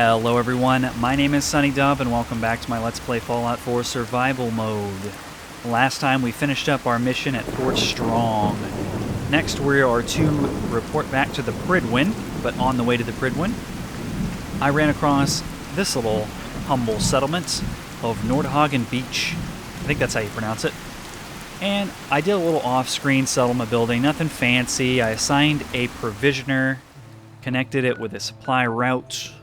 Hello everyone, my name is Sunny Dove and welcome back to my Let's Play Fallout 4 Survival Mode. Last time we finished up our mission at Fort Strong. Next we are to report back to the Pridwin, but on the way to the Pridwin, I ran across this little humble settlement of Nordhagen Beach. I think that's how you pronounce it. And I did a little off-screen settlement building, nothing fancy. I assigned a provisioner, connected it with a supply route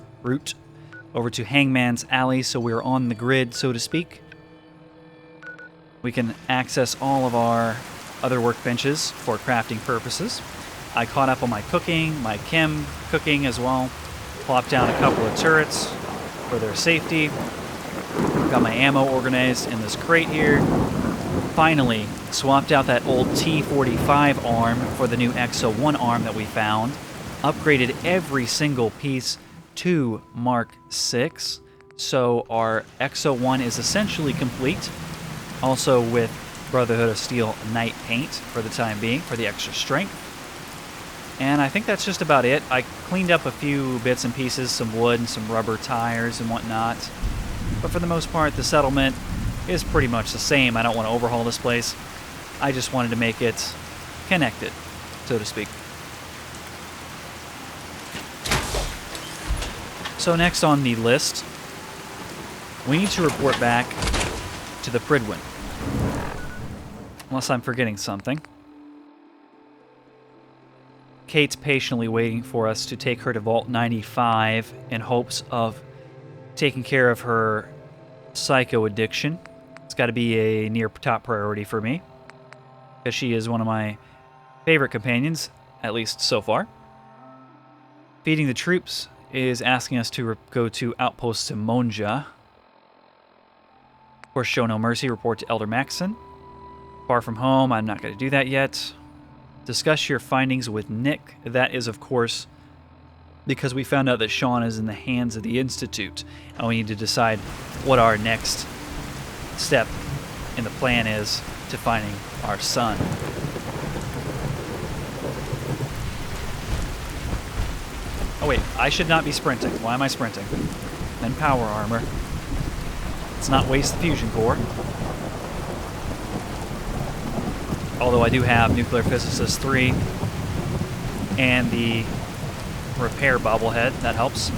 over to Hangman's Alley, so we're on the grid, so to speak. We can access all of our other workbenches for crafting purposes. I caught up on my cooking, my chem cooking as well. Plopped down a couple of turrets for their safety. Got my ammo organized in this crate here. Finally, swapped out that old T45 arm for the new XO1 arm that we found. Upgraded every single piece to Mark 6, so our XO1 is essentially complete. Also with Brotherhood of Steel Night Paint for the time being, for the extra strength. And I think that's just about it. I cleaned up a few bits and pieces, some wood and some rubber tires and whatnot. But for the most part, the settlement is pretty much the same. I don't want to overhaul this place. I just wanted to make it connected, so to speak. So next on the list, we need to report back to the Pridwin. Unless I'm forgetting something. Kate's patiently waiting for us to take her to Vault 95 in hopes of taking care of her psycho addiction. It's got to be a near top priority for me, because she is one of my favorite companions, at least so far. Feeding the troops is asking us to go to Outpost Simonja. Of course, show no mercy, report to Elder Maxson. Far from home, I'm not going to do that yet. Discuss your findings with Nick. That is, of course, because we found out that Sean is in the hands of the Institute, and we need to decide what our next step in the plan is to finding our son. Oh wait, I should not be sprinting. Why am I sprinting? Then power armor. Let's not waste the fusion core. Although I do have Nuclear Physicist 3 and the repair bobblehead. That helps.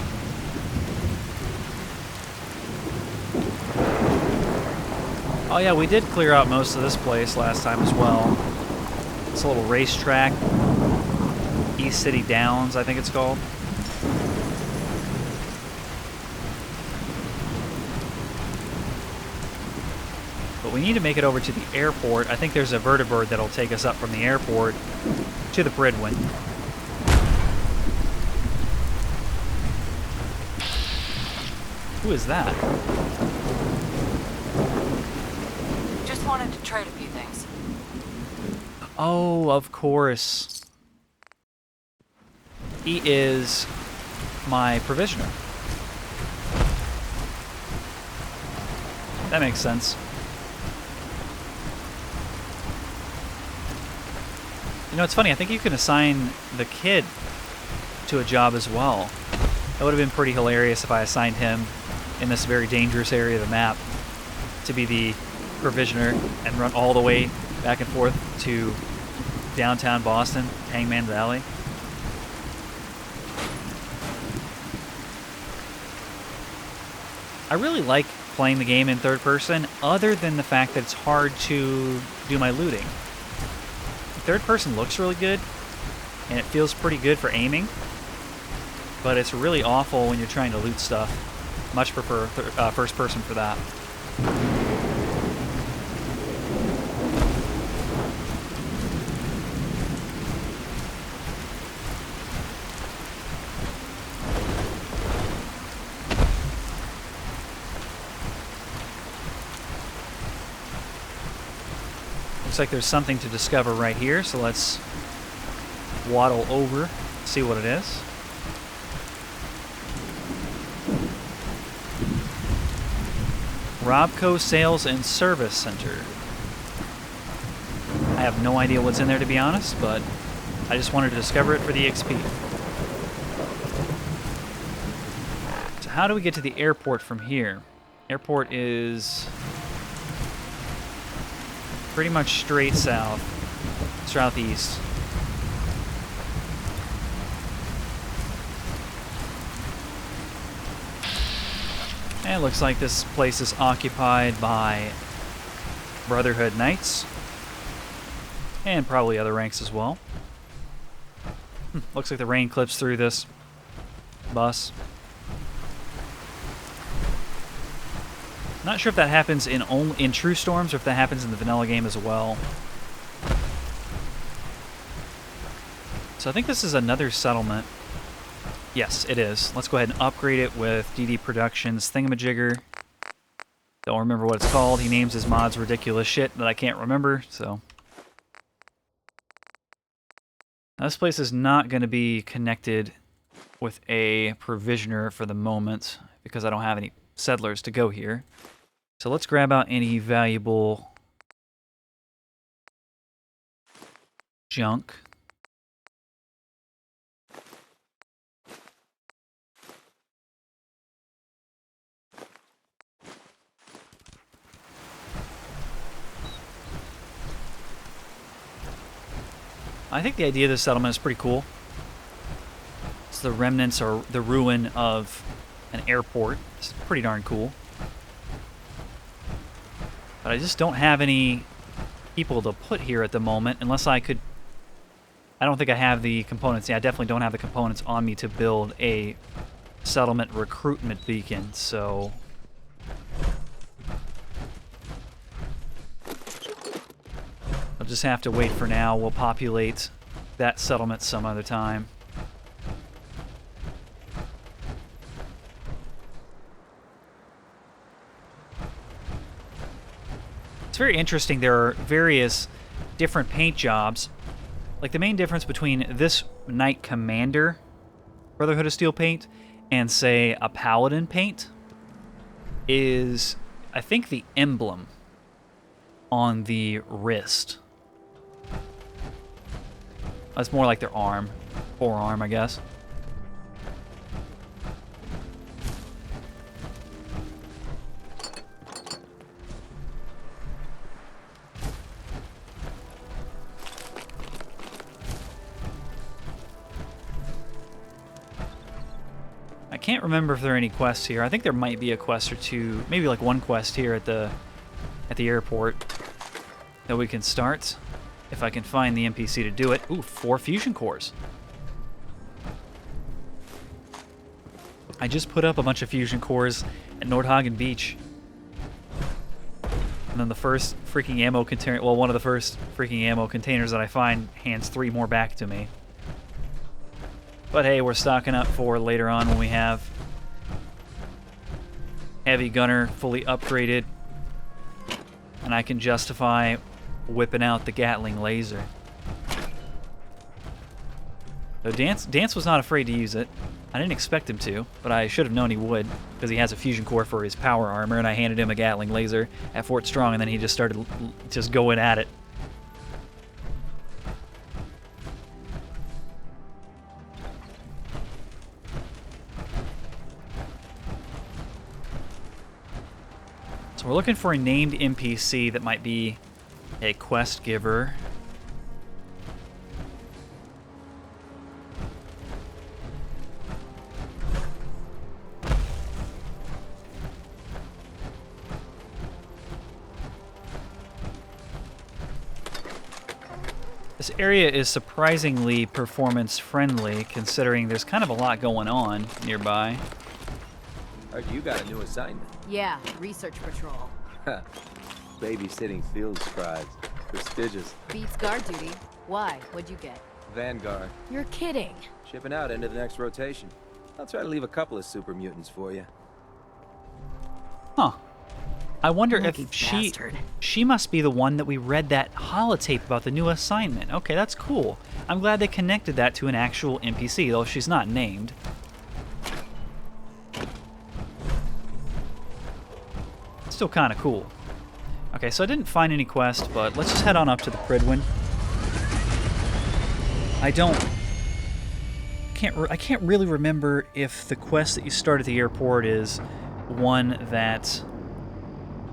Oh yeah, we did clear out most of this place last time as well. It's a little racetrack. East City Downs, I think it's called. But we need to make it over to the airport. I think there's a Vertibird that'll take us up from the airport to the Pridwin. Who is that? Just wanted to trade a few things. Oh, of course. He is my provisioner. That makes sense. You know, it's funny, I think you can assign the kid to a job as well. That would have been pretty hilarious if I assigned him in this very dangerous area of the map to be the provisioner and run all the way back and forth to downtown Boston, Hangman's Alley. I really like playing the game in third person, other than the fact that it's hard to do my looting. Third person looks really good, and it feels pretty good for aiming, but it's really awful when you're trying to loot stuff. Much prefer first person for that. Looks like there's something to discover right here, so let's waddle over, see what it is. Robco Sales and Service Center. I have no idea what's in there, to be honest, but I just wanted to discover it for the XP. how do we get to the airport from here? Airport is pretty much straight south, southeast. And it looks like this place is occupied by Brotherhood Knights. And probably other ranks as well. Looks like the rain clips through this bus. Not sure if that happens in True Storms or if that happens in the vanilla game as well. So I think this is another settlement. Yes, it is. Let's go ahead and upgrade it with DD Productions thingamajigger. Don't remember what it's called. He names his mods ridiculous shit that I can't remember, so. Now, this place is not going to be connected with a provisioner for the moment because I don't have any settlers to go here. So let's grab out any valuable junk. I think the idea of this settlement is pretty cool. It's the remnants or the ruin of an airport. It's pretty darn cool. But I just don't have any people to put here at the moment, unless I could... I don't think I have the components. Yeah, I definitely don't have the components on me to build a settlement recruitment beacon, so... I'll just have to wait for now. We'll populate that settlement some other time. It's very interesting. There are various different paint jobs. Like the main difference between this Knight Commander Brotherhood of Steel paint and, say, a Paladin paint is, I think, the emblem on the wrist. That's more like their arm. Forearm, I guess. I can't remember if there are any quests here. I think there might be a quest or two, maybe like one quest here at the airport that we can start. If I can find the NPC to do it. Ooh, 4 fusion cores. I just put up a bunch of fusion cores at Nordhagen Beach. And then the first freaking ammo container, well, one of the first freaking ammo containers that I find hands 3 more back to me. But hey, we're stocking up for later on when we have Heavy Gunner fully upgraded. And I can justify whipping out the Gatling laser. So Dance was not afraid to use it. I didn't expect him to, but I should have known he would, because he has a fusion core for his power armor, and I handed him a Gatling laser at Fort Strong, and then he just started just going at it. So we're looking for a named NPC that might be a quest giver. This area is surprisingly performance friendly, considering there's kind of a lot going on nearby. Heard you got a new assignment. Yeah, research patrol. Babysitting field scribes. Prestigious. Beats guard duty. Why? What'd you get? Vanguard. You're kidding. Shipping out into the next rotation. I'll try to leave a couple of super mutants for you. Huh. I wonder Lucky if bastard. she must be the one that we read that holotape about the new assignment. Okay, that's cool. I'm glad they connected that to an actual NPC, though she's not named. Still kind of cool. Okay, so I didn't find any quest, but let's just head on up to the Pridwin. I don't I can't really remember if the quest that you start at the airport is one that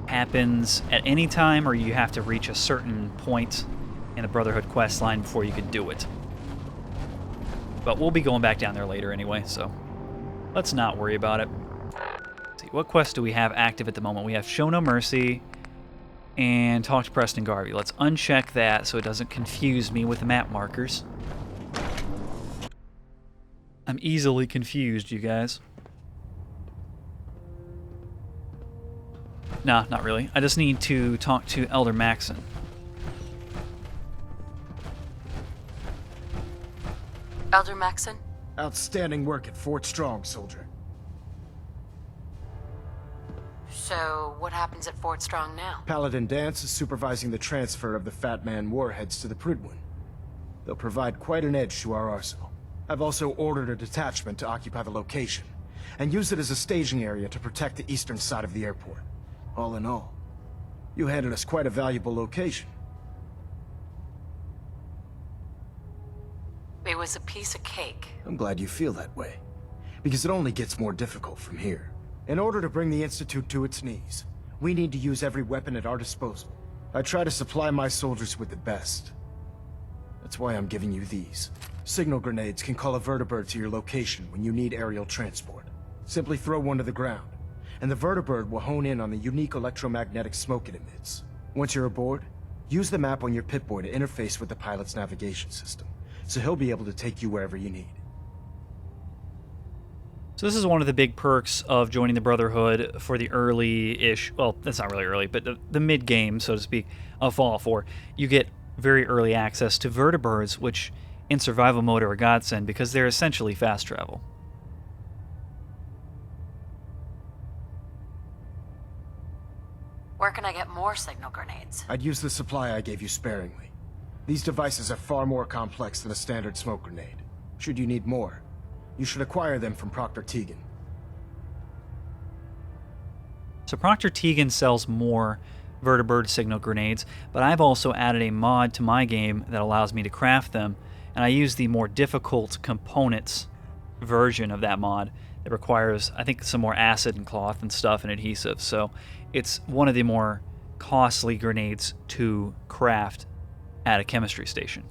happens at any time, or you have to reach a certain point in the Brotherhood quest line before you can do it. But we'll be going back down there later anyway, so let's not worry about it. Let's see, what quest do we have active at the moment? We have Show No Mercy and Talk to Preston Garvey. Let's uncheck that so it doesn't confuse me with the map markers. I'm easily confused, you guys. Nah, not really. I just need to talk to Elder Maxon. Elder Maxon? Outstanding work at Fort Strong, soldier. So, what happens at Fort Strong now? Paladin Dance is supervising the transfer of the Fat Man warheads to the Prydwen. They'll provide quite an edge to our arsenal. I've also ordered a detachment to occupy the location, and use it as a staging area to protect the eastern side of the airport. All in all, you handed us quite a valuable location. It was a piece of cake. I'm glad you feel that way, because it only gets more difficult from here. In order to bring the Institute to its knees, we need to use every weapon at our disposal. I try to supply my soldiers with the best. That's why I'm giving you these. Signal grenades can call a Vertibird to your location when you need aerial transport. Simply throw one to the ground, and the Vertibird will hone in on the unique electromagnetic smoke it emits. Once you're aboard, use the map on your Pip-Boy to interface with the pilot's navigation system, so he'll be able to take you wherever you need. So this is one of the big perks of joining the Brotherhood for the early-ish, well, that's not really early, but the mid-game, so to speak, of Fallout 4. You get very early access to Vertibirds, which in survival mode are a godsend because they're essentially fast travel. Where can I get more signal grenades? I'd use the supply I gave you sparingly. These devices are far more complex than a standard smoke grenade. Should you need more, you should acquire them from Proctor Tegan. So Proctor Tegan sells more Vertibird signal grenades, but I've also added a mod to my game that allows me to craft them, and I use the more difficult components version of that mod that requires, I think, some more acid and cloth and stuff and adhesive. So it's one of the more costly grenades to craft at a chemistry station.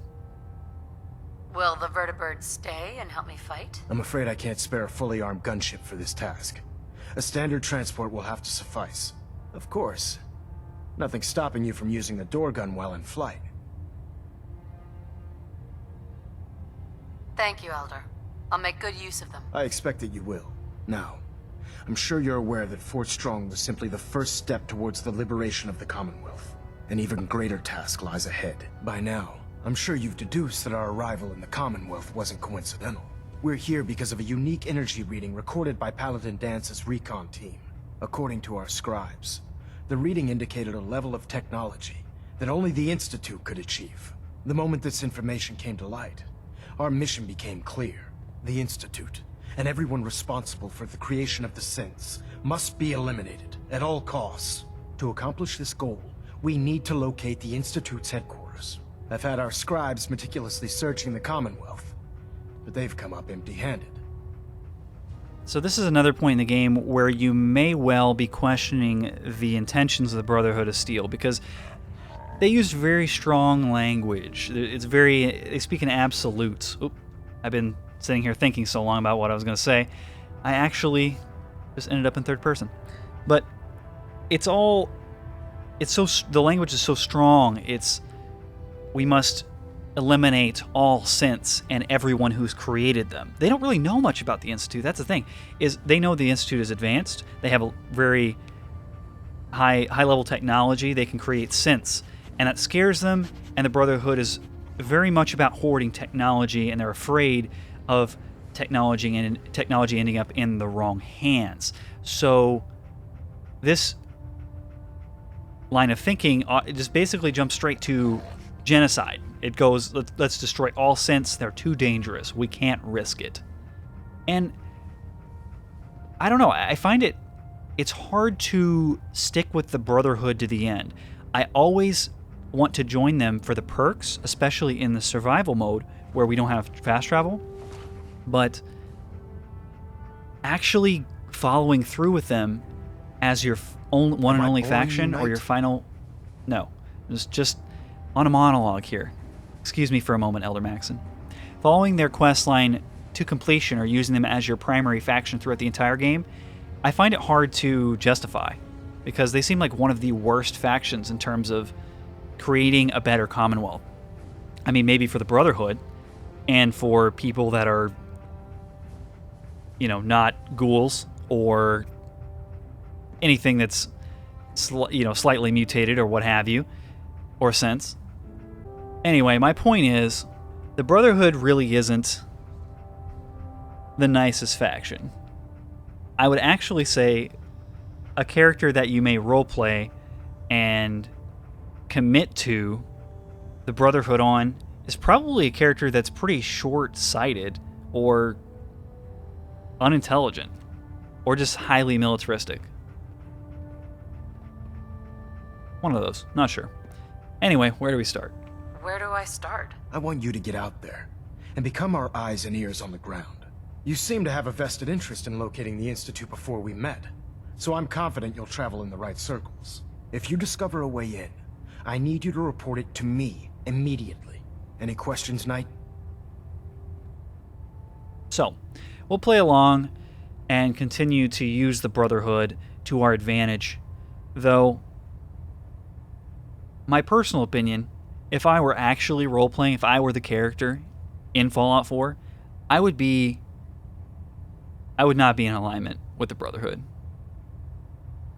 Will the Vertibird stay and help me fight? I'm afraid I can't spare a fully armed gunship for this task. A standard transport will have to suffice. Of course, nothing stopping you from using the door gun while in flight. Thank you, Elder. I'll make good use of them. I expect that you will. Now, I'm sure you're aware that Fort Strong was simply the first step towards the liberation of the Commonwealth. An even greater task lies ahead. By now, I'm sure you've deduced that our arrival in the Commonwealth wasn't coincidental. We're here because of a unique energy reading recorded by Paladin Dance's recon team. According to our scribes, the reading indicated a level of technology that only the Institute could achieve. The moment this information came to light, our mission became clear. The Institute, and everyone responsible for the creation of the synths, must be eliminated at all costs. To accomplish this goal, we need to locate the Institute's headquarters. I've had our scribes meticulously searching the Commonwealth, but they've come up empty-handed. So this is another point in the game where you may well be questioning the intentions of the Brotherhood of Steel, because they use very strong language. They speak in absolutes. Oop, I've been sitting here thinking so long about what I was going to say. I actually just ended up in third person. But the language is so strong. We must eliminate all synths and everyone who's created them. They don't really know much about the Institute. That's the thing, is they know the Institute is advanced. They have a very high level technology. They can create synths, and that scares them. And the Brotherhood is very much about hoarding technology, and they're afraid of technology ending up in the wrong hands. So this line of thinking just basically jumps straight to genocide. It goes, let's destroy all synths. They're too dangerous. We can't risk it. And I don't know. I find it's hard to stick with the Brotherhood to the end. I always want to join them for the perks, especially in the survival mode where we don't have fast travel. but actually following through with them as your one and only faction or your final... No, just on a monologue here. Excuse me for a moment, Elder Maxon. Following their quest line to completion or using them as your primary faction throughout the entire game, I find it hard to justify, because they seem like one of the worst factions in terms of creating a better Commonwealth. I mean, maybe for the Brotherhood, and for people that are, you know, not ghouls or anything that's, slightly mutated or what have you, or sense. Anyway, my point is, the Brotherhood really isn't the nicest faction. I would actually say a character that you may roleplay and commit to the Brotherhood on is probably a character that's pretty short-sighted or unintelligent or just highly militaristic. One of those. Not sure. Anyway, where do we start? Where do I start? I want you to get out there and become our eyes and ears on the ground. You seem to have a vested interest in locating the Institute before we met, so I'm confident you'll travel in the right circles. If you discover a way in, I need you to report it to me immediately. Any questions, Knight? So, we'll play along and continue to use the Brotherhood to our advantage, though my personal opinion, if I were actually role-playing, if I were the character in Fallout 4, I would not be in alignment with the Brotherhood,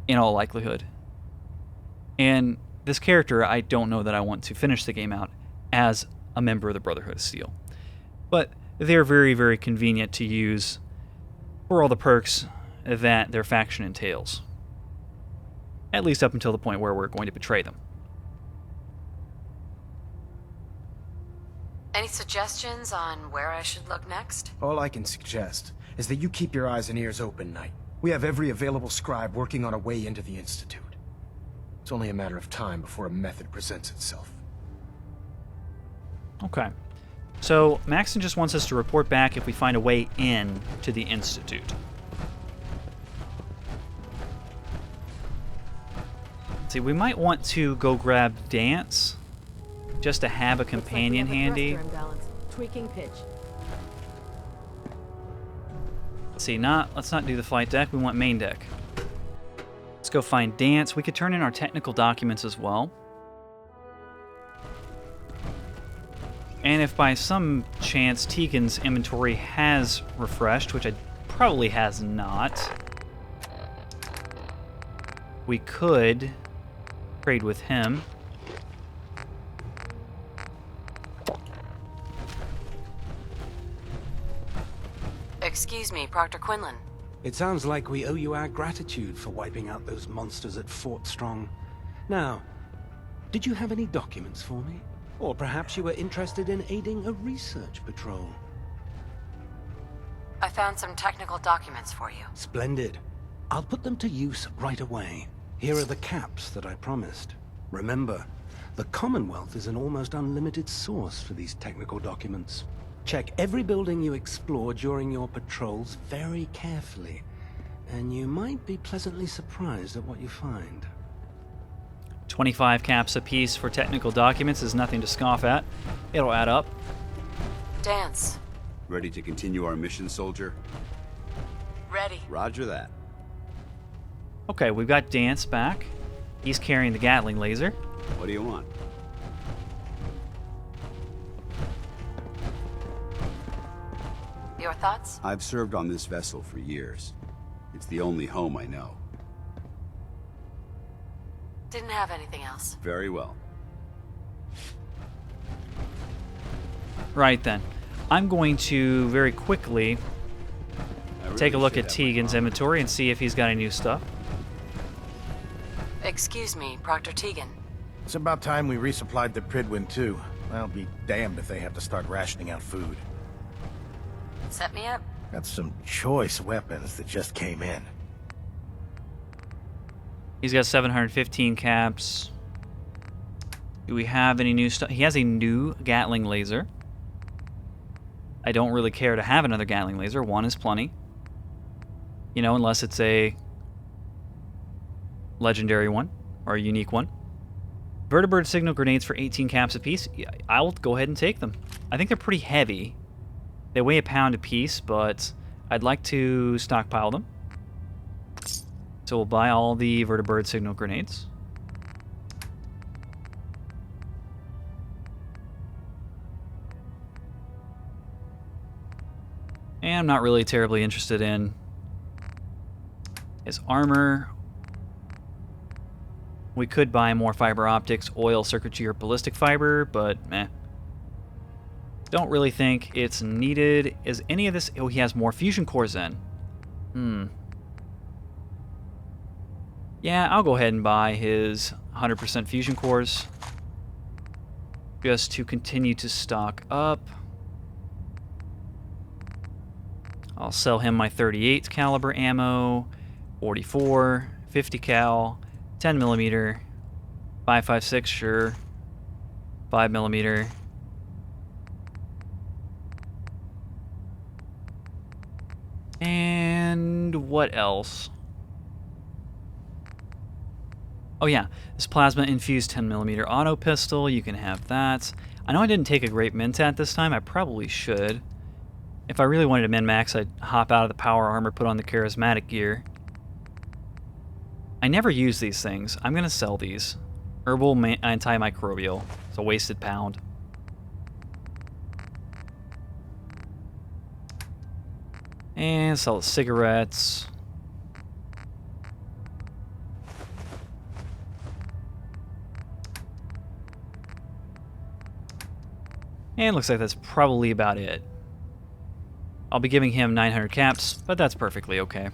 in all likelihood. And this character, I don't know that I want to finish the game out as a member of the Brotherhood of Steel. But they're very, very convenient to use for all the perks that their faction entails. At least up until the point where we're going to betray them. Any suggestions on where I should look next? All I can suggest is that you keep your eyes and ears open, Knight. We have every available scribe working on a way into the Institute. It's only a matter of time before a method presents itself. Okay. So, Maxon just wants us to report back if we find a way in to the Institute. Let's see, we might want to go grab Dance, just to have a companion handy. Tweaking pitch. Let's see, let's not do the flight deck, we want main deck. Let's go find Dance. We could turn in our technical documents as well. And if by some chance Tegan's inventory has refreshed, which it probably has not, we could trade with him. Excuse me, Proctor Quinlan. It sounds like we owe you our gratitude for wiping out those monsters at Fort Strong. Now, did you have any documents for me? Or perhaps you were interested in aiding a research patrol? I found some technical documents for you. Splendid. I'll put them to use right away. Here are the caps that I promised. Remember, the Commonwealth is an almost unlimited source for these technical documents. Check every building you explore during your patrols very carefully, and you might be pleasantly surprised at what you find. 25 caps apiece for technical documents is nothing to scoff at. It'll add up. Dance. Ready to continue our mission, soldier? Ready. Roger that. Okay, we've got Dance back. He's carrying the Gatling laser. What do you want? Your thoughts? I've served on this vessel for years. It's the only home I know. Didn't have anything else. Very well. Right then. I'm going to very quickly take a look should at have my Tegan's mom. inventory and see if he's got any new stuff. Excuse me, Proctor Tegan. It's about time we resupplied the Pridwin too. I'll be damned if they have to start rationing out food. Set me up. Got some choice weapons that just came in. He's got 715 caps. Do we have any new stuff? He has a new Gatling laser. I don't really care to have another Gatling laser. One is plenty. You know, unless it's a legendary one or a unique one. Vertibird signal grenades for 18 caps apiece. Yeah, I'll go ahead and take them. I think they're pretty heavy. They weigh a pound apiece, but I'd like to stockpile them. So we'll buy all the Vertibird signal grenades. And I'm not really terribly interested in his armor. We could buy more fiber optics, oil, circuitry, or ballistic fiber, but meh. Don't really think it's needed. Is any of this... Oh, he has more fusion cores then. Yeah, I'll go ahead and buy his 100% fusion cores. Just to continue to stock up. I'll sell him my 38 caliber ammo, 44, 50 cal, 10 millimeter, 5.56, sure, 5 millimeter. And what else? Oh yeah, this plasma infused 10 millimeter auto pistol, you can have that. I know I didn't take a great Mentat this time, I probably should. If I really wanted to min-max, I'd hop out of the power armor, put on the charismatic gear. I never use these things. I'm going to sell these. Herbal antimicrobial. It's a wasted pound. And sell the cigarettes. And looks like that's probably about it. I'll be giving him 900 caps, but that's perfectly okay.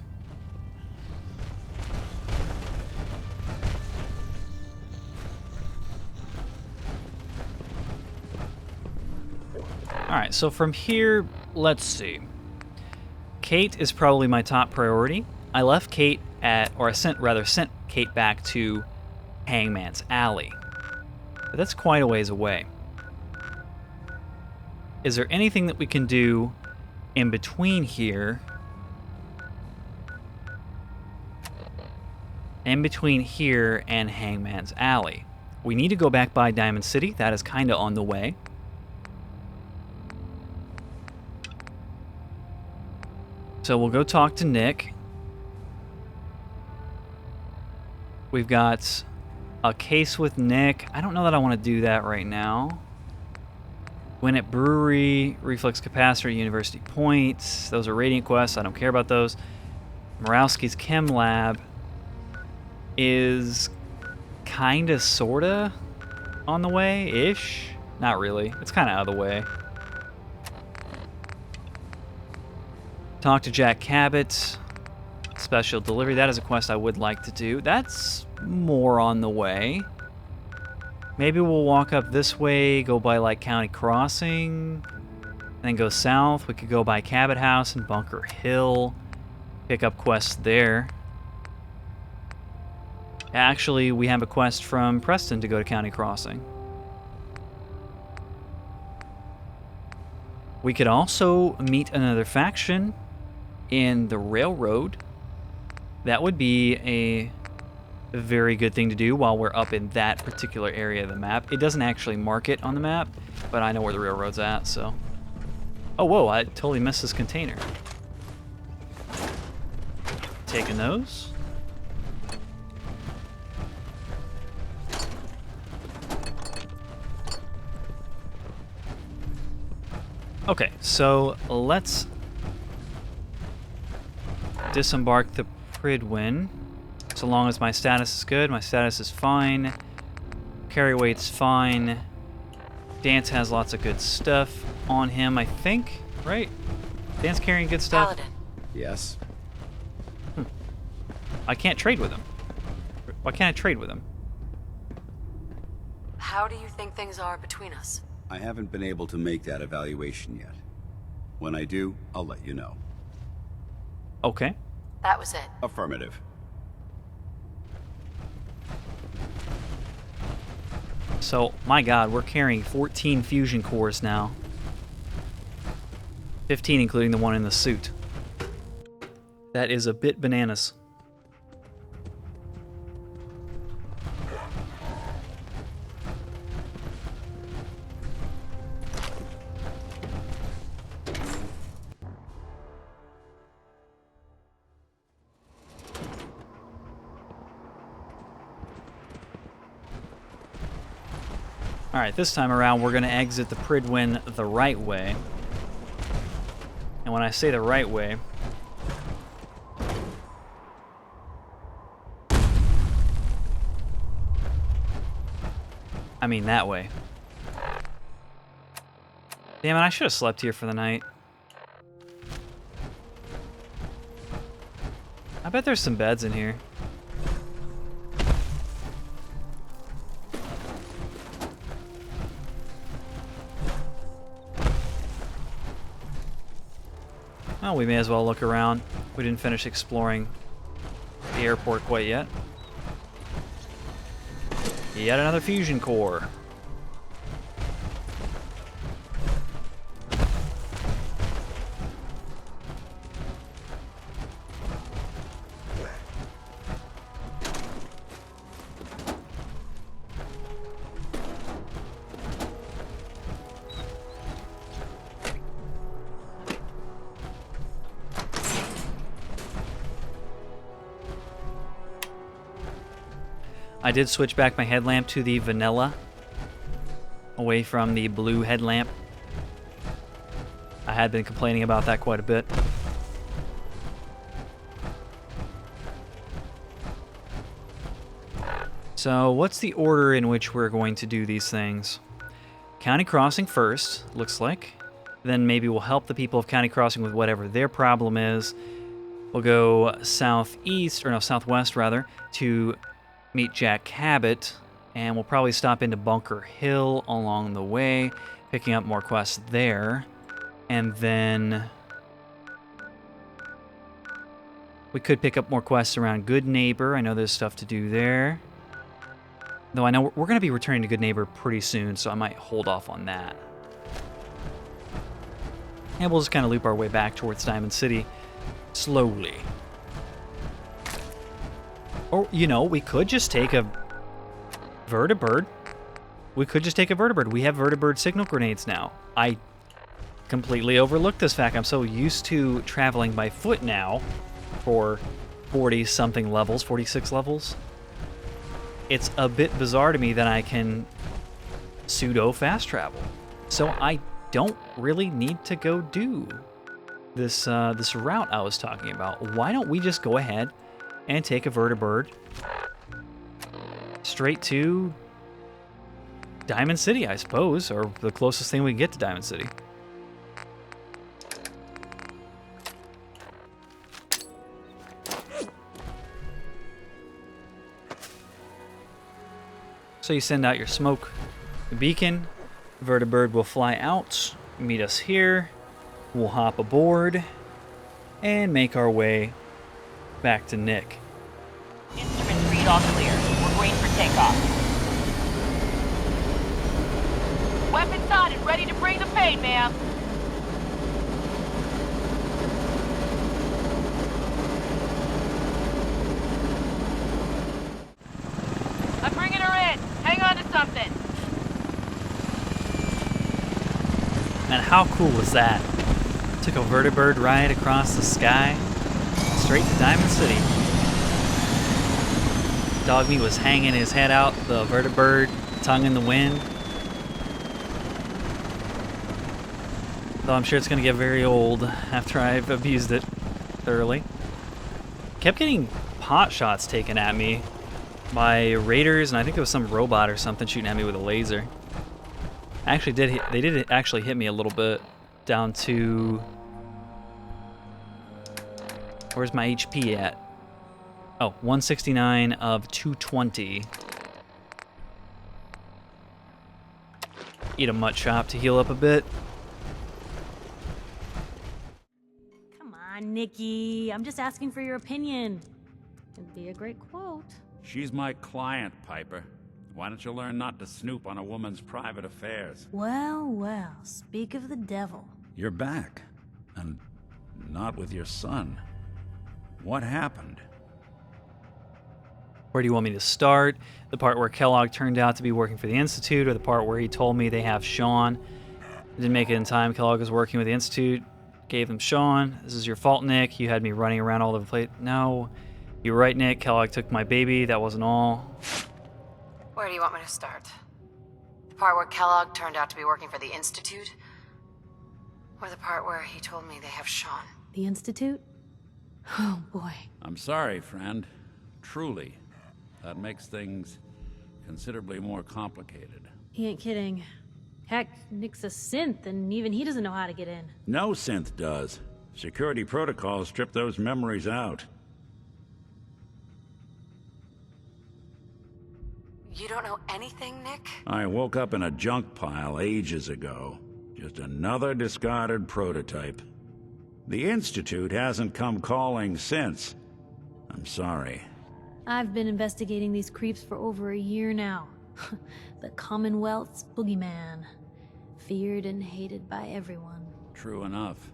Alright, so from here, let's see. Kate is probably my top priority. I left Kate at, or I sent Kate back to Hangman's Alley. But that's quite a ways away. Is there anything that we can do in between here? In between here and Hangman's Alley. We need to go back by Diamond City. That is kind of on the way. So we'll go talk to Nick. We've got a case with Nick. I don't know that I want to do that right now. Win at Brewery, Reflex Capacitor, University Points. Those are Radiant Quests. I don't care about those. Morowski's Chem Lab is kinda, sorta on the way-ish. Not really. It's kinda out of the way. Talk to Jack Cabot. Special delivery. That is a quest I would like to do. That's more on the way. Maybe we'll walk up this way, go by like County Crossing, and then go south. We could go by Cabot House and Bunker Hill, pick up quests there. Actually, we have a quest from Preston to go to County Crossing. We could also meet another faction in the railroad. That would be a very good thing to do while we're up in that particular area of the map. It doesn't actually mark it on the map, but I know where the railroad's at, so... Oh, whoa, I totally missed this container. Taking those. Okay, so let's disembark the Pridwin. So long as my status is good. My status is fine. Carry weight's fine. Dance has lots of good stuff on him, I think, right? Dance carrying good stuff? Paladin. Yes? I can't trade with him. Why can't I trade with him? How do you think things are between us? I haven't been able to make that evaluation yet. When I do, I'll let you know. Okay. That was it. Affirmative. So, my god, we're carrying 14 fusion cores now. 15, including the one in the suit. That is a bit bananas. Alright, this time around we're going to exit the Pridwin the right way. And when I say the right way, I mean that way. Damn it, I should have slept here for the night. I bet there's some beds in here. Well, we may as well look around. We didn't finish exploring the airport quite yet. Yet another fusion core. I did switch back my headlamp to the vanilla, away from the blue headlamp. I had been complaining about that quite a bit. So, what's the order in which we're going to do these things? County Crossing first, looks like. Then maybe we'll help the people of County Crossing with whatever their problem is. We'll go southeast, or no, southwest rather, to meet Jack Cabot, and we'll probably stop into Bunker Hill along the way, picking up more quests there. And then we could pick up more quests around Good Neighbor. I know there's stuff to do there. Though I know we're going to be returning to Good Neighbor pretty soon, so I might hold off on that. And we'll just kind of loop our way back towards Diamond City slowly. Or, you know, we could just take a Vertibird. We could just take a Vertibird. We have Vertibird signal grenades now. I completely overlooked this fact. I'm so used to traveling by foot now for 40-something levels, 46 levels. It's a bit bizarre to me that I can pseudo fast travel. So I don't really need to go do this this route I was talking about. Why don't we just go ahead and take a Vertibird straight to Diamond City, I suppose, or the closest thing we can get to Diamond City. So you send out your smoke beacon, Vertibird will fly out, meet us here, we'll hop aboard, and make our way back to Nick. Instruments read all clear. We're green for takeoff. Weapons on and ready to bring the pain, ma'am. I'm bringing her in. Hang on to something. And how cool was that? Took a Vertibird ride across the sky, straight to Diamond City. Dogmeat was hanging his head out, the Vertibird, tongue in the wind. Though I'm sure it's going to get very old after I've abused it thoroughly. Kept getting pot shots taken at me by raiders, and I think there was some robot or something shooting at me with a laser. Actually, they did actually hit me a little bit down to... Where's my HP at? Oh, 169 of 220. Eat a mutt chop to heal up a bit. Come on, Nikki. I'm just asking for your opinion. It'd be a great quote. She's my client, Piper. Why don't you learn not to snoop on a woman's private affairs? Well, well, speak of the devil. You're back. And not with your son. What happened? Where do you want me to start? The part where Kellogg turned out to be working for the Institute, or the part where he told me they have Sean? Didn't make it in time. Kellogg was working with the Institute. Gave them Sean. This is your fault, Nick. You had me running around all over the place. No. You're right, Nick. Kellogg took my baby. That wasn't all. Where do you want me to start? The part where Kellogg turned out to be working for the Institute? Or the part where he told me they have Sean? The Institute? Oh, boy. I'm sorry, friend. Truly. That makes things considerably more complicated. He ain't kidding. Heck, Nick's a synth, and even he doesn't know how to get in. No synth does. Security protocols strip those memories out. You don't know anything, Nick? I woke up in a junk pile ages ago. Just another discarded prototype. The Institute hasn't come calling since. I'm sorry. I've been investigating these creeps for over a year now. The Commonwealth's boogeyman. Feared and hated by everyone. True enough.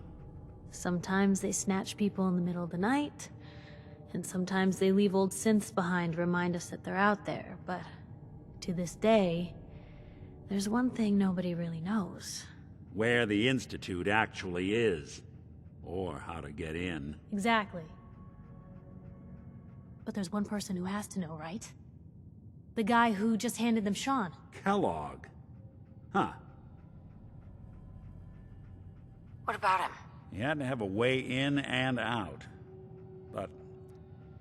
Sometimes they snatch people in the middle of the night, and sometimes they leave old synths behind to remind us that they're out there, but to this day, there's one thing nobody really knows. Where the Institute actually is. Or how to get in. Exactly. But there's one person who has to know, right? The guy who just handed them Sean. Kellogg. Huh. What about him? He had to have a way in and out. But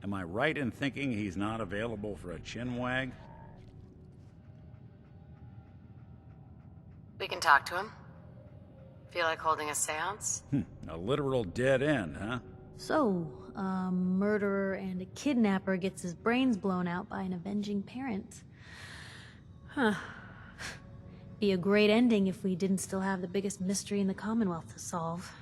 am I right in thinking he's not available for a chinwag? We can talk to him. Feel like holding a seance? A literal dead end, huh? So, a murderer and a kidnapper gets his brains blown out by an avenging parent. Huh. Be a great ending if we didn't still have the biggest mystery in the Commonwealth to solve.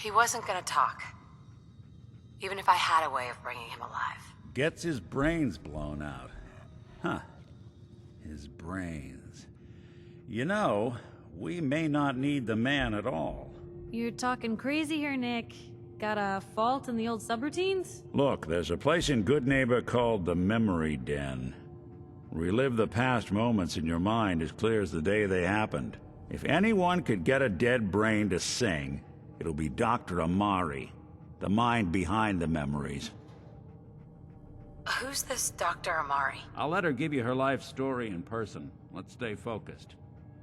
He wasn't gonna talk. Even if I had a way of bringing him alive. Gets his brains blown out. Huh. His brains. You know, we may not need the man at all. You're talking crazy here, Nick. Got a fault in the old subroutines? Look, there's a place in Good Neighbor called the Memory Den. Relive the past moments in your mind as clear as the day they happened. If anyone could get a dead brain to sing, it'll be Dr. Amari, the mind behind the memories. Who's this Dr. Amari? I'll let her give you her life story in person. Let's stay focused.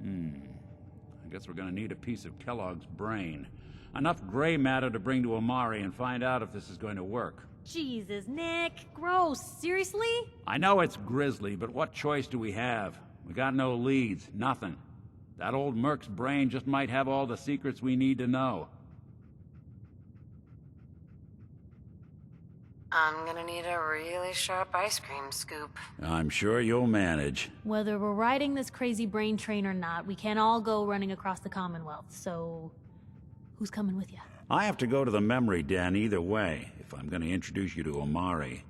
I guess we're gonna need a piece of Kellogg's brain. Enough gray matter to bring to Amari and find out if this is going to work. Jesus, Nick. Gross. Seriously? I know it's grisly, but what choice do we have? We got no leads, nothing. That old Merc's brain just might have all the secrets we need to know. I'm gonna need a really sharp ice cream scoop. I'm sure you'll manage. Whether we're riding this crazy brain train or not, we can't all go running across the Commonwealth, so who's coming with you? I have to go to the Memory Den either way, if I'm going to introduce you to Amari.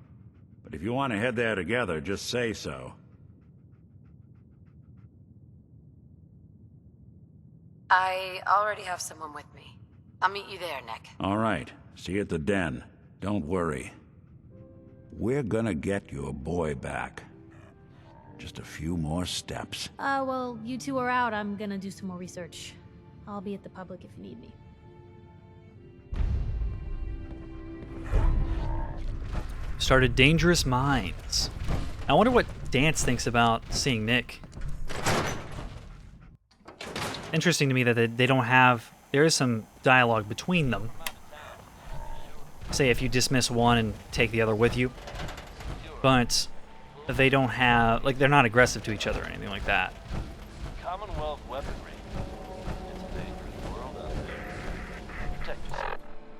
But if you want to head there together, just say so. I already have someone with me. I'll meet you there, Nick. All right. See you at the den. Don't worry. We're gonna get your boy back. Just a few more steps. Well, you two are out. I'm gonna do some more research. I'll be at the public if you need me. Started Dangerous Minds. I wonder what Dance thinks about seeing Nick. Interesting to me that they don't have... There is some dialogue between them. Say if you dismiss one and take the other with you. But they don't have... Like, they're not aggressive to each other or anything like that. Commonwealth weaponry. It's a dangerous world out there. Protect yourself.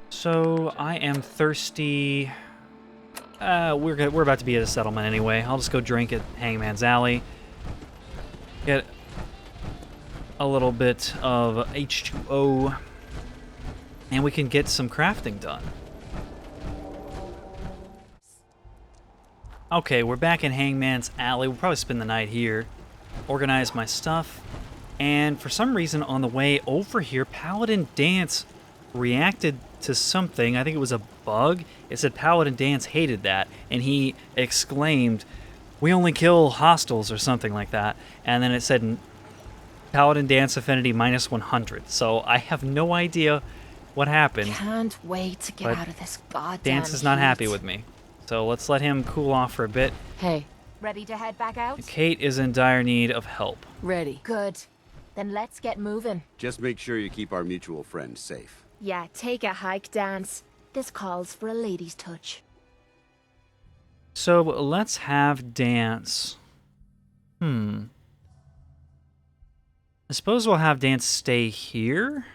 So, I am thirsty... we're about to be at a settlement anyway. I'll just go drink at Hangman's Alley. Get a little bit of H2O. And we can get some crafting done. Okay, we're back in Hangman's Alley. We'll probably spend the night here. organize my stuff. And for some reason on the way over here, Paladin Dance reacted to something. I think it was a bug. It said Paladin Dance hated that, and he exclaimed, "We only kill hostiles," or something like that. And then it said Paladin Dance Affinity minus 100. So I have no idea what happened. Can't wait to get out of this goddamn Dance is not happy heat. with me. So let's let him cool off for a bit. Hey, ready to head back out? Kate is in dire need of help. Ready. Good. Then let's get moving. Just make sure you keep our mutual friend safe. Yeah, take a hike, Dance. This calls for a lady's touch. So let's have Dance. I suppose we'll have Dance stay here.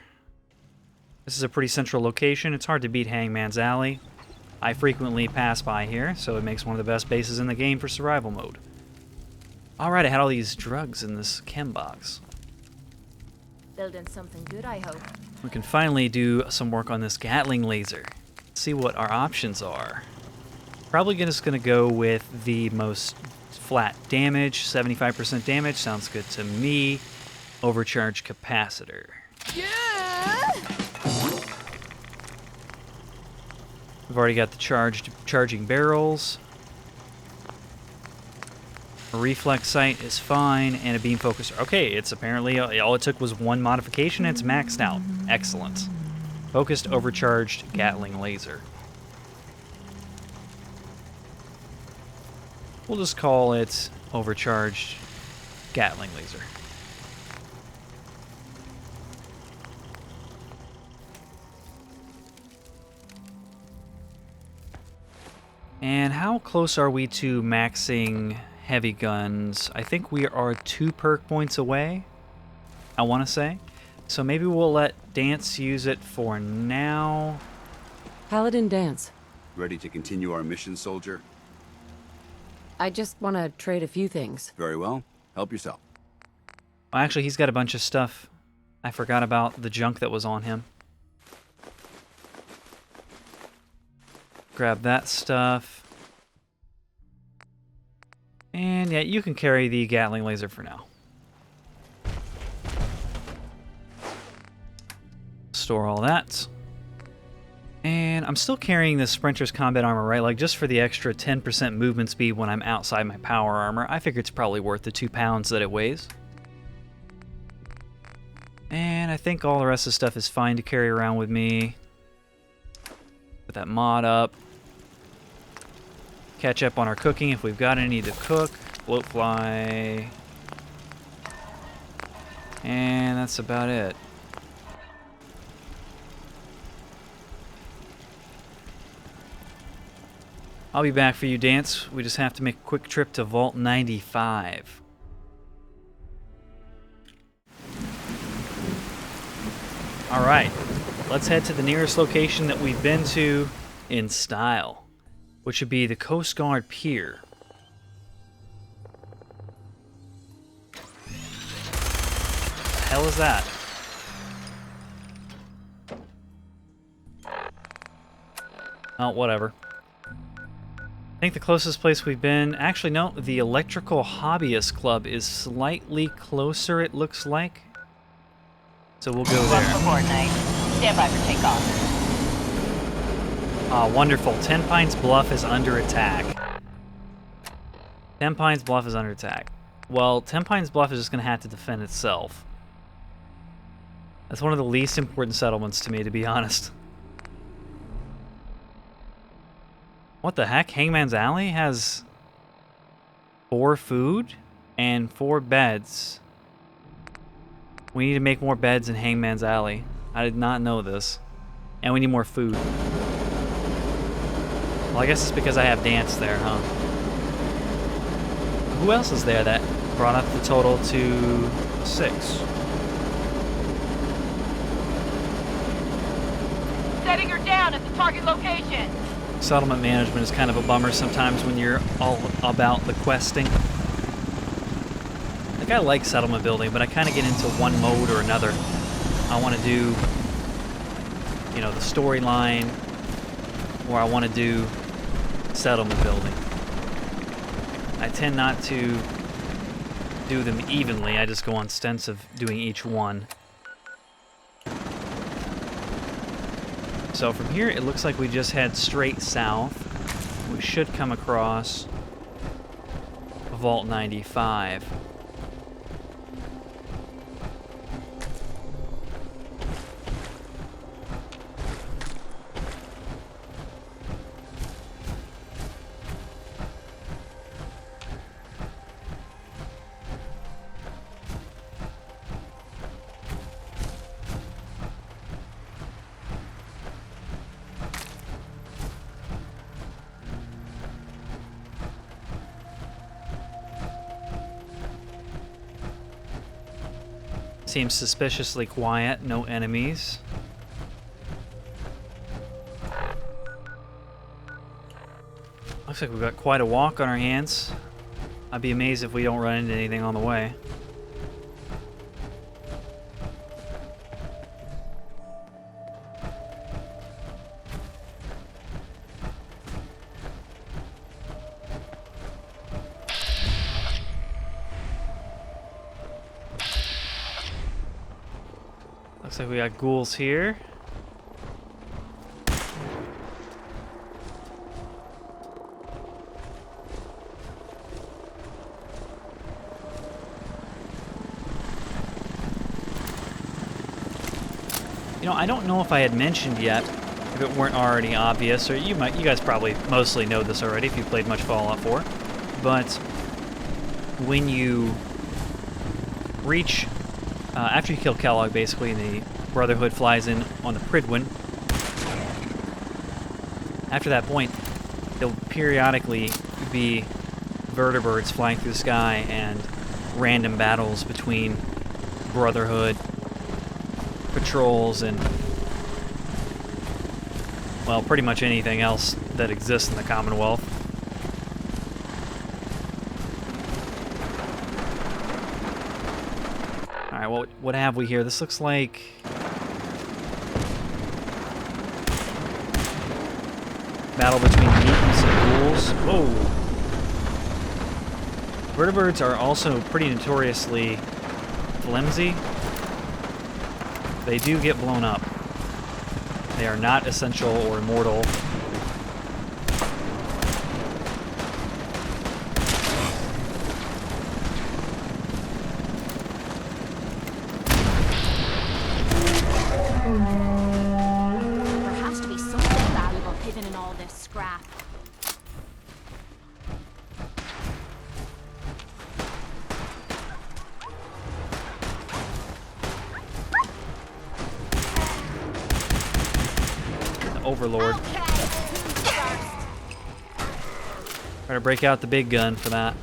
This is a pretty central location. It's hard to beat Hangman's Alley. I frequently pass by here, so it makes one of the best bases in the game for survival mode. Alright, I had all these drugs in this chem box. Building something good, I hope. We can finally do some work on this Gatling laser. See what our options are. Probably just going to go with the most flat damage. 75% damage sounds good to me. Overcharge capacitor. We've already got the charging barrels. A reflex sight is fine, and a beam focuser. Okay, it's apparently all it took was one modification. It's maxed out. Excellent. Focused overcharged Gatling laser. We'll just call it overcharged Gatling laser. And how close are we to maxing heavy guns? I think we are 2 perk points away, I want to say. So maybe we'll let Dance use it for now. Paladin Dance. Ready to continue our mission, soldier? I just want to trade a few things. Very well. Help yourself. Well, actually, he's got a bunch of stuff. I forgot about the junk that was on him. Grab that stuff. And yeah, you can carry the Gatling laser for now. Store all that. And I'm still carrying the Sprinter's combat armor, right? Like, just for the extra 10% movement speed when I'm outside my power armor. I figure it's probably worth the 2 pounds that it weighs. And I think all the rest of the stuff is fine to carry around with me. Put that mod up. Catch up on our cooking if we've got any to cook. Bloatfly. And that's about it. I'll be back for you, Dance. We just have to make a quick trip to Vault 95. Alright, let's head to the nearest location that we've been to in style, which would be the Coast Guard Pier. What the hell is that? Oh, whatever. I think the closest place we've been... Actually, no, the Electrical Hobbyist Club is slightly closer, it looks like. So we'll go there. Stand by for takeoff. Ah, wonderful. Ten Pines Bluff is under attack. Ten Pines Bluff is under attack. Well, Ten Pines Bluff is just going to have to defend itself. That's one of the least important settlements to me, to be honest. What the heck? Hangman's Alley has 4 food and 4 beds. We need to make more beds in Hangman's Alley. I did not know this. And we need more food. Well, I guess it's because I have Dance there, huh? Who else is there that brought up the total to 6? Setting her down at the target location. Settlement management is kind of a bummer sometimes when you're all about the questing. Like, I like settlement building, but I kind of get into one mode or another. I want to do, you know, the storyline, or I want to do settlement building. I tend not to do them evenly. I just go on stints of doing each one. So from here, it looks like we just head straight south. We should come across Vault 95. Seems suspiciously quiet, no enemies. Looks like we've got quite a walk on our hands. I'd be amazed if we don't run into anything on the way. Looks like we got ghouls here. You know, I don't know if I had mentioned yet, if it weren't already obvious, or you guys probably mostly know this already if you played much Fallout 4, but when you reach after you kill Kellogg, basically, and the Brotherhood flies in on the Prydwen, after that point, there'll periodically be Vertibirds flying through the sky and random battles between Brotherhood patrols and, well, pretty much anything else that exists in the Commonwealth. Alright, what have we here? This looks like battle between mutants and ghouls. Whoa! Vertibirds are also pretty notoriously flimsy. They do get blown up. They are not essential or immortal. There has to be something valuable hidden in all this scrap. Overlord. Better break out the big gun for that.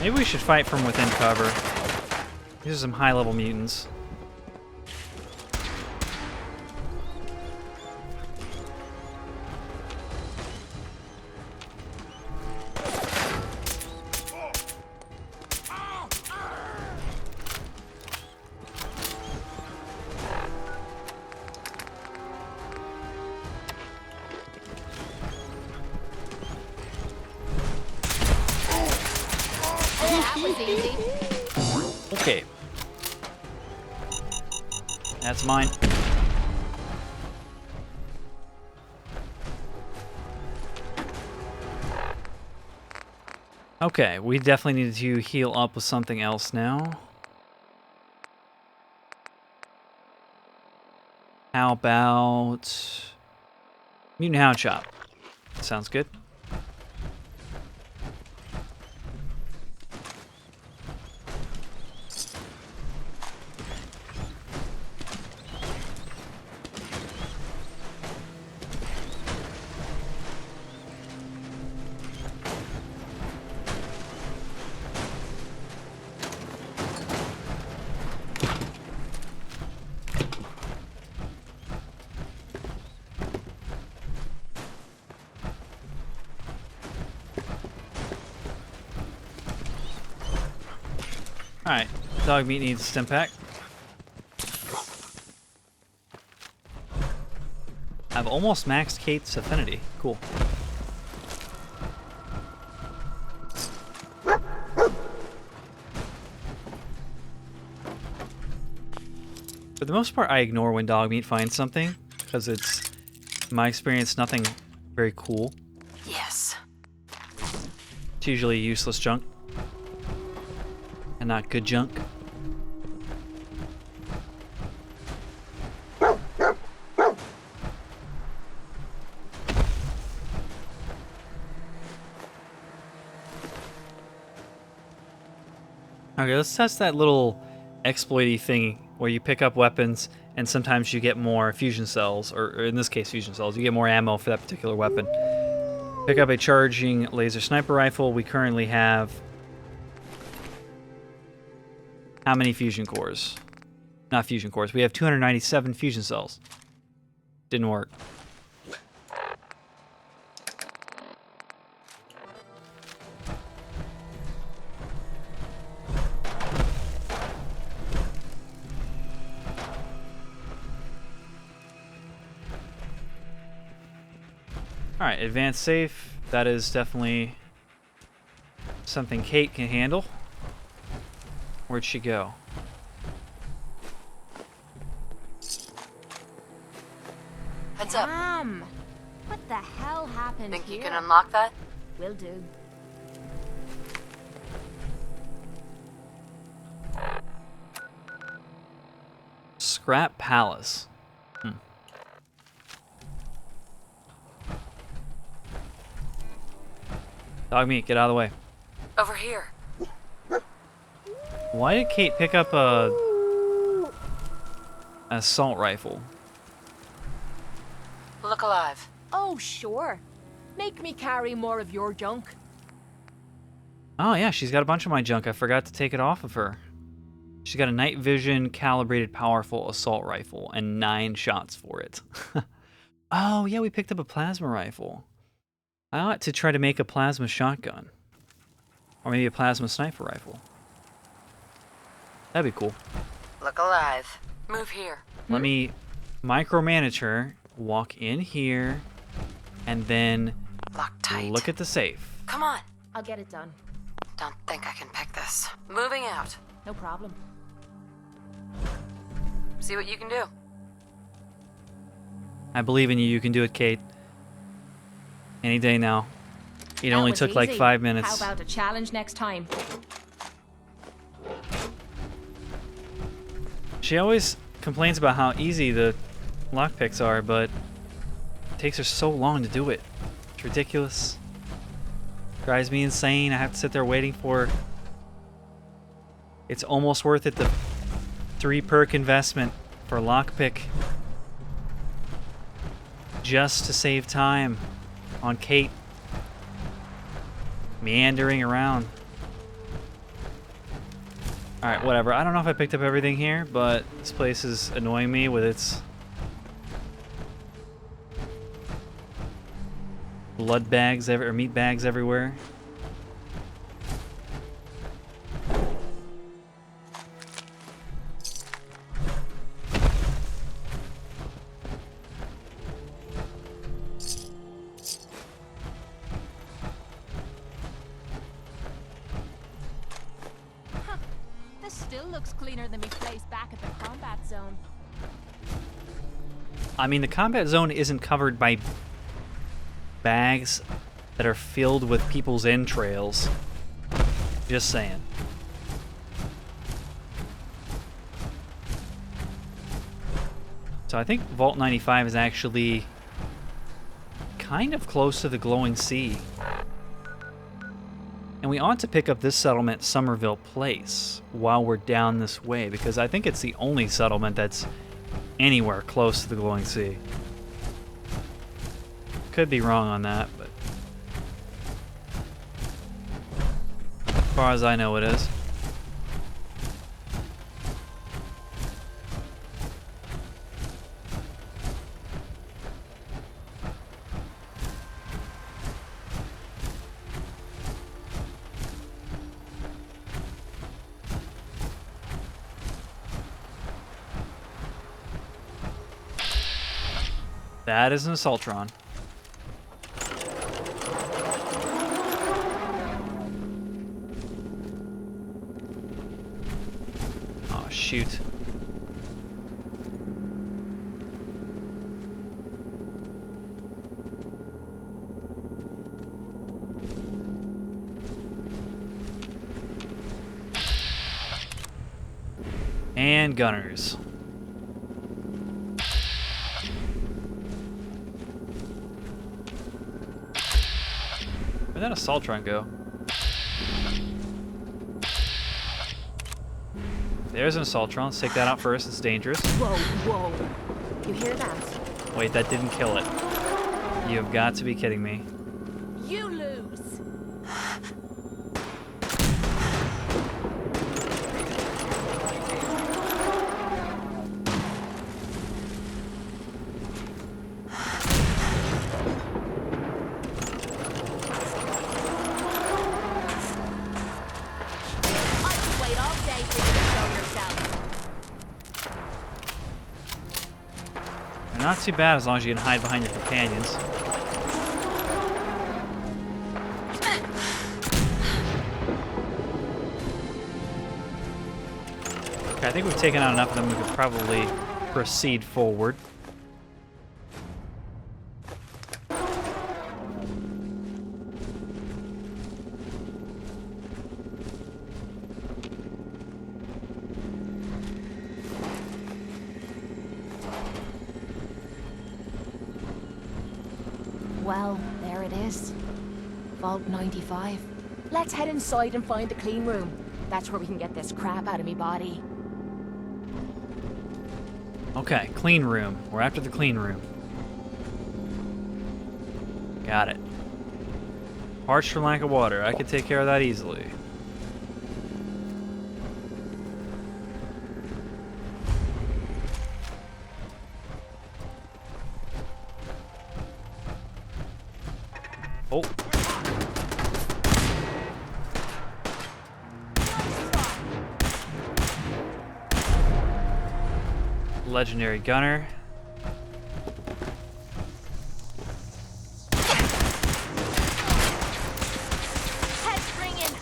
Maybe we should fight from within cover. These are some high-level mutants. Okay. That's mine. Okay, we definitely need to heal up with something else now. How about Mutant Hound Chop? Sounds good. Alright, dog meat needs a stim pack. I've almost maxed Kate's Affinity. Cool. For the most part, I ignore when dog meat finds something, because it's, in my experience, nothing very cool. Yes. It's usually useless junk. And not good junk. Okay, let's test that little exploity thing where you pick up weapons and sometimes you get more fusion cells, or in this case fusion cells. You get more ammo for that particular weapon. Pick up a charging laser sniper rifle. We currently have... how many fusion cores? Not fusion cores. We have 297 fusion cells. Didn't work. Alright, advanced safe. That is definitely something Kate can handle. Where'd she go? Heads up. Damn! What the hell happened Think here? you can unlock that? Will do. Scrap Palace. Dog meat, get out of the way. Over here. Why did Kate pick up a assault rifle? Look alive. Oh, sure. Make me carry more of your junk. Oh yeah, she's got a bunch of my junk. I forgot to take it off of her. She's got a night vision calibrated powerful assault rifle and 9 shots for it. Oh yeah, we picked up a plasma rifle. I ought to try to make a plasma shotgun. Or maybe a plasma sniper rifle. That'd be cool. Look alive. Move here. Let me micromanage her, walk in here, and then Lock tight. look at the safe. Come on. I'll get it done. Don't think I can pick this. Moving out. No problem. See what you can do. I believe in you. You can do it, Kate. Any day now. It That only was took like easy. 5 minutes. How about a challenge next time? She always complains about how easy the lockpicks are, but it takes her so long to do it. It's ridiculous. Drives me insane. I have to sit there waiting for... It's almost worth it, the 3 perk investment for lockpick. Just to save time on Kate meandering around. Alright, whatever. I don't know if I picked up everything here, but this place is annoying me with its blood bags, or meat bags everywhere. This still looks cleaner than we placed back at the combat zone. I mean, the combat zone isn't covered by bags that are filled with people's entrails. Just saying. So I think Vault 95 is actually kind of close to the glowing sea. And we ought to pick up this settlement, Somerville Place, while we're down this way, because I think it's the only settlement that's anywhere close to the glowing sea. Could be wrong on that, but as far as I know it is. That is an Assaultron. Oh, shoot. And gunners. Where'd that Assaultron go? There's an Assaultron. Let's take that out first. It's dangerous. Whoa, whoa. You hear that? Wait, that didn't kill it. You have got to be kidding me. You lose. Not too bad as long as you can hide behind your companions. Okay, I think we've taken out enough of them. We could probably proceed forward. Well, there it is. Vault 95. Let's head inside and find the clean room. That's where we can get this crap out of me body. Okay, clean room. We're after the clean room. Got it. Parched for lack of water. I could take care of that easily. Oh. Legendary gunner. Head's ringing.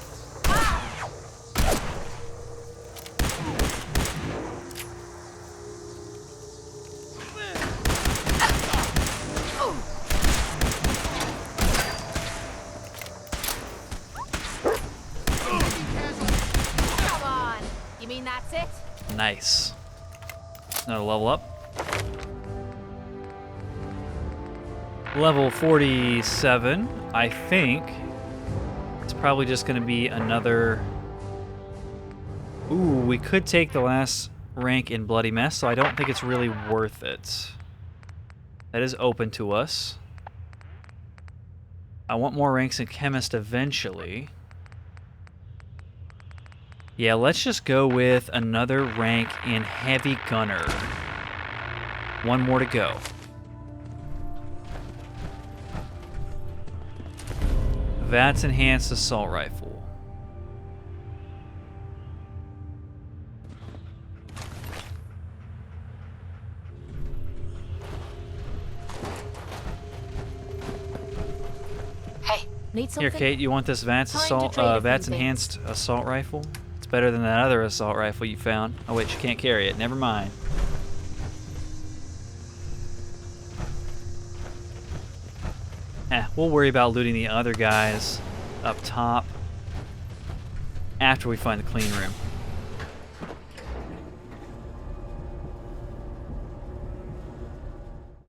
Come on. You mean that's it? Nice. Another level up. Level 47. I think it's probably just going to be another... Ooh, we could take the last rank in Bloody Mess, so I don't think it's really worth it. That is open to us. I want more ranks in Chemist eventually. Yeah, let's just go with another rank in Heavy Gunner. One more to go. VATS Enhanced Assault Rifle. Hey, need something? Here, Kate, you want this VATS Time to Assault, trade a few VATS things. Enhanced Assault Rifle? It's better than that other assault rifle you found. Oh wait, you can't carry it. Never mind. We'll worry about looting the other guys up top after we find the clean room.